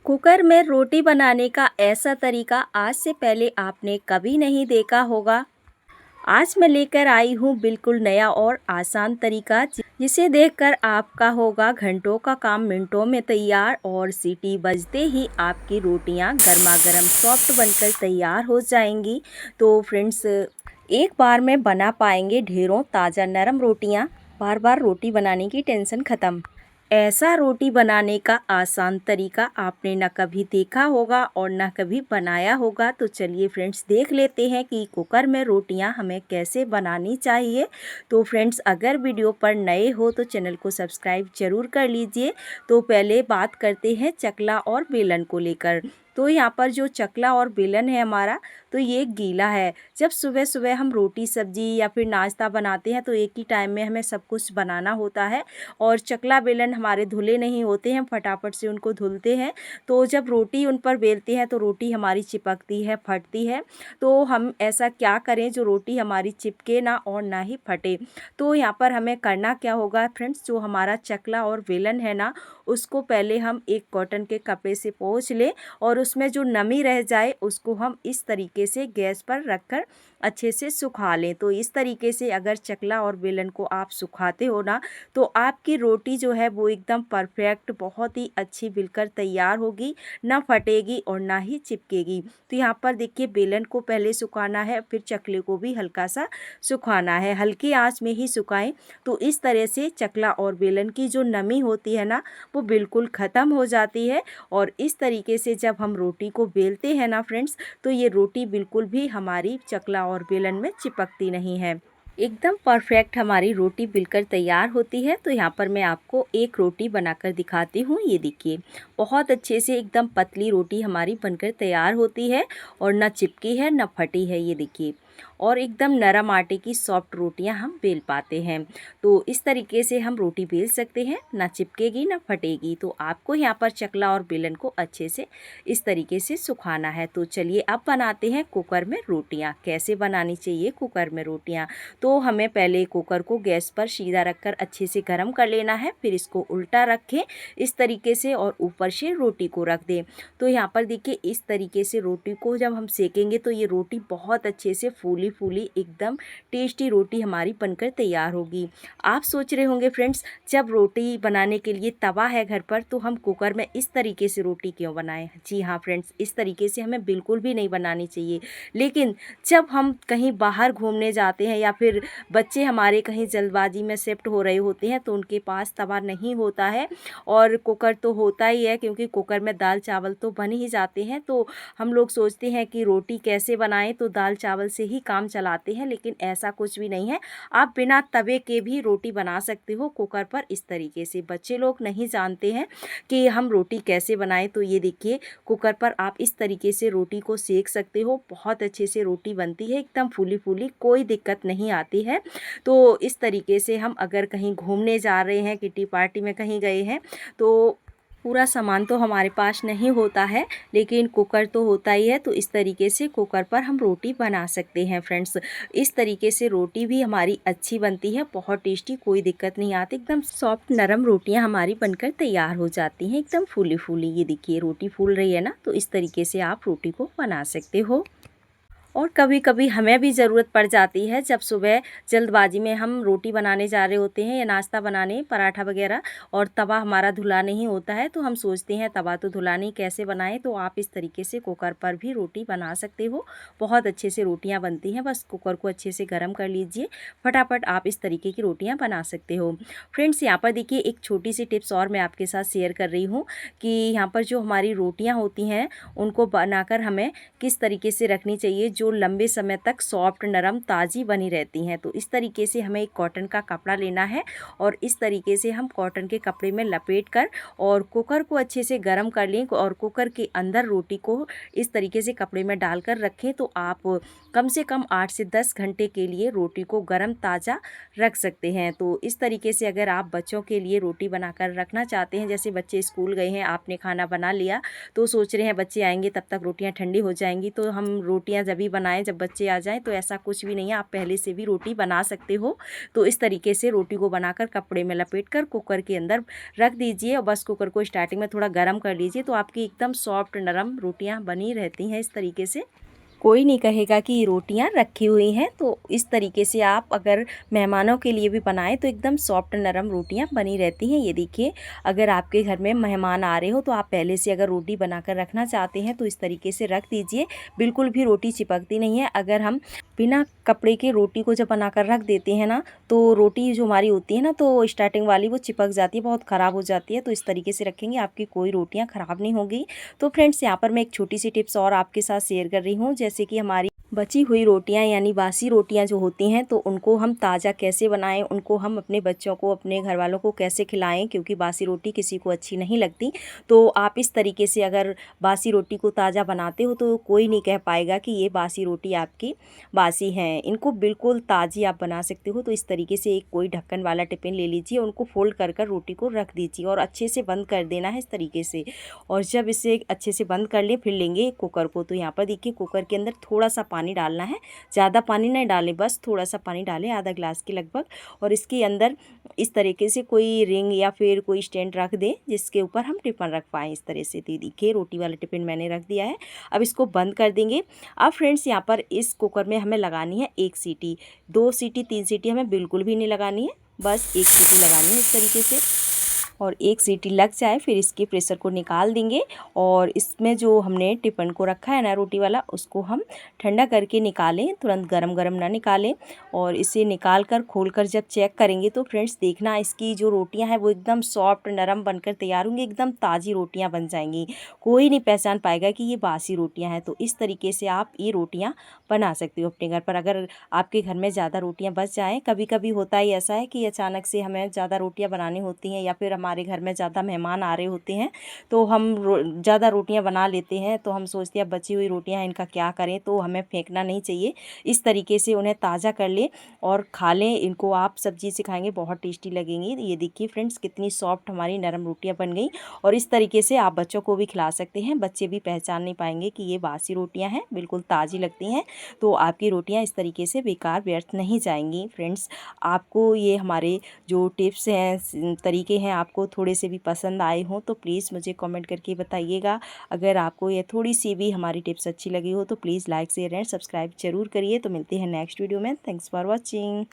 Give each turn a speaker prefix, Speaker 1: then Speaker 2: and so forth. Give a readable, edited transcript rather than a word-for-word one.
Speaker 1: Cooker में रोटी बनाने का ऐसा तरीका आज से पहले आपने कभी नहीं देखा होगा। आज मैं लेकर आई हूँ बिल्कुल नया और आसान तरीका जिसे देखकर आपका होगा घंटों का काम मिनटों में तैयार और सीटी बजते ही आपकी रोटियाँ गर्मा गर्म सॉफ्ट बनकर तैयार हो जाएंगी। तो फ्रेंड्स, एक बार में बना पाएंगे ढेरों ताज़ा नरम रोटियाँ। बार बार रोटी बनाने की टेंशन ख़त्म। ऐसा रोटी बनाने का आसान तरीका आपने ना कभी देखा होगा और ना कभी बनाया होगा। तो चलिए फ्रेंड्स, देख लेते हैं कि कुकर में रोटियां हमें कैसे बनानी चाहिए। तो फ्रेंड्स, अगर वीडियो पर नए हो तो चैनल को सब्सक्राइब ज़रूर कर लीजिए। तो पहले बात करते हैं चकला और बेलन को लेकर। तो यहाँ पर जो चकला और बेलन है हमारा, तो ये गीला है। जब सुबह सुबह हम रोटी सब्जी या फिर नाश्ता बनाते हैं तो एक ही टाइम में हमें सब कुछ बनाना होता है और चकला बेलन हमारे धुले नहीं होते हैं, फटाफट से उनको धुलते हैं। तो जब रोटी उन पर बेलते हैं तो रोटी हमारी चिपकती है, फटती है। तो हम ऐसा क्या करें जो रोटी हमारी चिपके ना और ना ही फटे। तो यहाँ पर हमें करना क्या होगा फ्रेंड्स, जो हमारा चकला और बेलन है ना, उसको पहले हम एक कॉटन के कपड़े से पोंछ लें और उसमें जो नमी रह जाए उसको हम इस तरीके से गैस पर रखकर अच्छे से सुखा लें। तो इस तरीके से अगर चकला और बेलन को आप सुखाते हो ना, तो आपकी रोटी जो है वो एकदम परफेक्ट, बहुत ही अच्छी बिलकर तैयार होगी, ना फटेगी और ना ही चिपकेगी। तो यहाँ पर देखिए, बेलन को पहले सुखाना है, फिर चकले को भी हल्का सा सुखाना है। हल्की आंच में ही सुखाएं। तो इस तरह से चकला और बेलन की जो नमी होती है ना, वो बिल्कुल ख़त्म हो जाती है। और इस तरीके से जब हम रोटी को बेलते हैं ना फ्रेंड्स, तो ये रोटी बिल्कुल भी हमारी चकला और बेलन में चिपकती नहीं है। एकदम परफेक्ट हमारी रोटी बिलकर तैयार होती है। तो यहाँ पर मैं आपको एक रोटी बनाकर दिखाती हूँ। ये देखिए, बहुत अच्छे से एकदम पतली रोटी हमारी बनकर तैयार होती है और ना चिपकी है ना फटी है। ये देखिए, और एकदम नरम आटे की सॉफ्ट रोटियां हम बेल पाते हैं। तो इस तरीके से हम रोटी बेल सकते हैं, ना चिपकेगी ना फटेगी। तो आपको यहाँ पर चकला और बेलन को अच्छे से इस तरीके से सुखाना है। तो चलिए अब बनाते हैं कुकर में रोटियां। कैसे बनानी चाहिए कुकर में रोटियां? तो हमें पहले कुकर को गैस पर सीधा रखकर अच्छे से गर्म कर लेना है। फिर इसको उल्टा रखें इस तरीके से और ऊपर से रोटी को रख दें। तो यहाँ पर देखिए, इस तरीके से रोटी को जब हम सेकेंगे तो ये रोटी बहुत अच्छे से फूली फूली एकदम टेस्टी रोटी हमारी बनकर तैयार होगी। आप सोच रहे होंगे फ्रेंड्स, जब रोटी बनाने के लिए तवा है घर पर तो हम कुकर में इस तरीके से रोटी क्यों बनाएं? जी हाँ फ्रेंड्स, इस तरीके से हमें बिल्कुल भी नहीं बनानी चाहिए। लेकिन जब हम कहीं बाहर घूमने जाते हैं या फिर बच्चे हमारे कहीं जल्दबाजी में शिफ्ट हो रहे होते हैं तो उनके पास तवा नहीं होता है और कुकर तो होता ही है, क्योंकि कुकर में दाल चावल तो बन ही जाते हैं। तो हम लोग सोचते हैं कि रोटी कैसे बनाएं, तो दाल चावल से ही काम चलाते हैं। लेकिन ऐसा कुछ भी नहीं है, आप बिना तवे के भी रोटी बना सकते हो कुकर पर इस तरीके से। बच्चे लोग नहीं जानते हैं कि हम रोटी कैसे बनाएं। तो ये देखिए, कुकर पर आप इस तरीके से रोटी को सेक सकते हो। बहुत अच्छे से रोटी बनती है, एकदम फूली फूली, कोई दिक्कत नहीं आती है। तो इस तरीके से हम अगर कहीं घूमने जा रहे हैं, किटी पार्टी में कहीं गए हैं, तो पूरा सामान तो हमारे पास नहीं होता है लेकिन कुकर तो होता ही है। तो इस तरीके से कुकर पर हम रोटी बना सकते हैं फ्रेंड्स। इस तरीके से रोटी भी हमारी अच्छी बनती है, बहुत टेस्टी, कोई दिक्कत नहीं आती। एकदम सॉफ्ट नरम रोटियां हमारी बनकर तैयार हो जाती हैं, एकदम फूली फूली। ये देखिए, रोटी फूल रही है ना, तो इस तरीके से आप रोटी को बना सकते हो। और कभी कभी हमें भी ज़रूरत पड़ जाती है, जब सुबह जल्दबाजी में हम रोटी बनाने जा रहे होते हैं या नाश्ता बनाने, पराठा वगैरह, और तवा हमारा धुला नहीं होता है। तो हम सोचते हैं तवा तो धुला नहीं, कैसे बनाएं? तो आप इस तरीके से कुकर पर भी रोटी बना सकते हो, बहुत अच्छे से रोटियां बनती हैं। बस कुकर को अच्छे से गर्म कर लीजिए, फटाफट आप इस तरीके की रोटियाँ बना सकते हो। फ्रेंड्स, यहाँ पर देखिए, एक छोटी सी टिप्स और मैं आपके साथ शेयर कर रही हूँ कि यहाँ पर जो हमारी रोटियाँ होती हैं उनको बनाकर हमें किस तरीके से रखनी चाहिए जो लंबे समय तक सॉफ्ट, नरम, ताज़ी बनी रहती हैं। तो इस तरीके से हमें एक कॉटन का कपड़ा लेना है और इस तरीके से हम कॉटन के कपड़े में लपेट कर और कुकर को अच्छे से गर्म कर लें और कुकर के अंदर रोटी को इस तरीके से कपड़े में डालकर रखें। तो आप कम से कम 8 से 10 घंटे के लिए रोटी को गर्म ताज़ा रख सकते हैं। तो इस तरीके से अगर आप बच्चों के लिए रोटी बनाकर रखना चाहते हैं, जैसे बच्चे स्कूल गए हैं, आपने खाना बना लिया, तो सोच रहे हैं बच्चे आएंगे तब तक रोटियां ठंडी हो जाएंगी, तो हम रोटियां जब भी रोटी बनाएं जब बच्चे आ जाएं, तो ऐसा कुछ भी नहीं है, आप पहले से भी रोटी बना सकते हो। तो इस तरीके से रोटी को बनाकर कपड़े में लपेटकर कुकर के अंदर रख दीजिए और बस कुकर को स्टार्टिंग में थोड़ा गर्म कर लीजिए, तो आपकी एकदम सॉफ्ट नरम रोटियां बनी रहती हैं इस तरीके से। कोई नहीं कहेगा कि ये रोटियां रखी हुई हैं। तो इस तरीके से आप अगर मेहमानों के लिए भी बनाएं तो एकदम सॉफ्ट नरम रोटियां बनी रहती हैं। ये देखिए, अगर आपके घर में मेहमान आ रहे हो तो आप पहले से अगर रोटी बनाकर रखना चाहते हैं तो इस तरीके से रख दीजिए, बिल्कुल भी रोटी चिपकती नहीं है। अगर हम बिना कपड़े के रोटी को जब बनाकर रख देते हैं ना, तो रोटी जो हमारी होती है ना, तो स्टार्टिंग वाली वो चिपक जाती है, बहुत ख़राब हो जाती है। तो इस तरीके से रखेंगे आपकी कोई रोटियां ख़राब नहीं होगी। तो फ्रेंड्स, यहाँ पर मैं एक छोटी सी टिप्स और आपके साथ शेयर कर रही हूँ, जैसे कि हमारी बची हुई रोटियां यानी बासी रोटियां जो होती हैं, तो उनको हम ताज़ा कैसे बनाएं, उनको हम अपने बच्चों को, अपने घर वालों को कैसे खिलाएं, क्योंकि बासी रोटी किसी को अच्छी नहीं लगती। तो आप इस तरीके से अगर बासी रोटी को ताज़ा बनाते हो तो कोई नहीं कह पाएगा कि ये बासी रोटी आपकी बासी है। इनको बिल्कुल ताज़ी आप बना सकते हो। तो इस तरीके से एक कोई ढक्कन वाला टिफ़िन ले लीजिए, उनको फोल्ड कर कर रोटी को रख दीजिए और अच्छे से बंद कर देना है इस तरीके से। और जब इसे अच्छे से बंद कर ले, फिर लेंगे कुकर को। तो यहाँ पर देखिए, कुकर के अंदर थोड़ा सा पानी डालना है, ज़्यादा पानी नहीं डालें, बस थोड़ा सा पानी डालें, आधा ग्लास के लगभग। और इसके अंदर इस तरीके से कोई रिंग या फिर कोई स्टैंड रख दें जिसके ऊपर हम टिफ़िन रख पाएँ इस तरह से। देखिए, रोटी वाला टिफ़िन मैंने रख दिया है। अब इसको बंद कर देंगे। अब फ्रेंड्स, यहाँ पर इस कुकर में हमें लगानी है 1 सीटी, 2 सीटी 3 सीटी हमें बिल्कुल भी नहीं लगानी है, बस 1 सीटी लगानी है इस तरीके से। और 1 सीटी लग जाए फिर इसके प्रेशर को निकाल देंगे। और इसमें जो हमने टिफ़िन को रखा है ना रोटी वाला, उसको हम ठंडा करके निकालें, तुरंत गरम गरम ना निकालें। और इसे निकाल कर खोल कर जब चेक करेंगे तो फ्रेंड्स देखना, इसकी जो रोटियां हैं वो एकदम सॉफ्ट नरम बनकर तैयार होंगी, एकदम ताज़ी रोटियां बन जाएंगी। कोई नहीं पहचान पाएगा कि ये बासी रोटियां हैं। तो इस तरीके से आप ये रोटियां बना सकते हो अपने घर पर। अगर आपके घर में ज़्यादा रोटियां बच जाएँ, कभी कभी होता ही ऐसा है कि अचानक से हमें ज़्यादा रोटियां बनानी होती हैं या फिर हमारे घर में ज़्यादा मेहमान आ रहे होते हैं, तो हम ज़्यादा रोटियां बना लेते हैं। तो हम सोचते हैं बची हुई रोटियां इनका क्या करें, तो हमें फेंकना नहीं चाहिए। इस तरीके से उन्हें ताज़ा कर लें और खा लें। इनको आप सब्जी से खाएंगे, बहुत टेस्टी लगेंगी। ये देखिए फ्रेंड्स, कितनी सॉफ्ट हमारी नरम रोटियां बन गई। और इस तरीके से आप बच्चों को भी खिला सकते हैं, बच्चे भी पहचान नहीं पाएंगे कि ये बासी रोटियां हैं, बिल्कुल ताज़ी लगती हैं। तो आपकी रोटियां इस तरीके से बेकार व्यर्थ नहीं जाएंगी। फ्रेंड्स, आपको ये हमारे जो टिप्स हैं, तरीके हैं, आपको थोड़े से भी पसंद आए हों तो प्लीज़ मुझे कमेंट करके बताइएगा। अगर आपको ये थोड़ी सी भी हमारी टिप्स अच्छी लगी हो तो please like share and subscribe जरूर करिए। तो मिलते हैं नेक्स्ट वीडियो में। Thanks for watching.